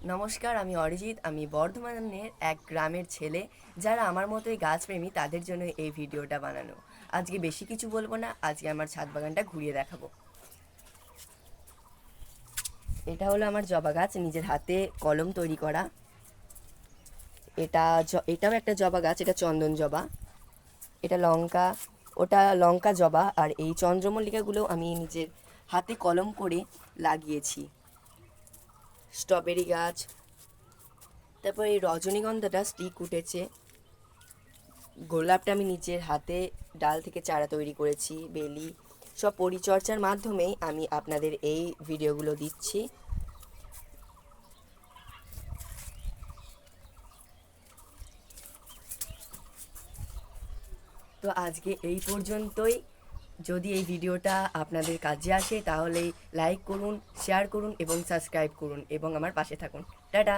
নমস্কার, আমি অরিজিৎ। আমি বর্ধমানের এক গ্রামের ছেলে। যারা আমার মতোই গাছপ্রেমী তাদের জন্য এই ভিডিওটা বানানো। আজকে বেশি কিছু বলবো না, আজকে আমার ছাদ বাগানটা ঘুরিয়ে দেখাবো। এটা হলো আমার জবা গাছ, নিজের হাতে কলম তৈরি করা। এটাও একটা জবা গাছ, এটা চন্দন জবা। এটা লঙ্কা, ওটা লঙ্কা জবা। আর এই চন্দ্রমল্লিকাগুলো আমি নিজের হাতে কলম করে লাগিয়েছি। স্ট্রবেরি গাছ, তারপর এই রজনীগন্ধাটা স্টিক উঠেছে। গোলাপটা আমি নিজের হাতে ডাল থেকে চারা তৈরি করেছি। বেলি, সব পরিচর্যার মাধ্যমেই আমি আপনাদের এই ভিডিওগুলো দিচ্ছি। তো আজকে এই পর্যন্তই। যদি এই ভিডিওটা আপনাদের কাজে আসে তাহলে লাইক করুন, শেয়ার করুন এবং সাবস্ক্রাইব করুন এবং আমার পাশে থাকুন। টাটা।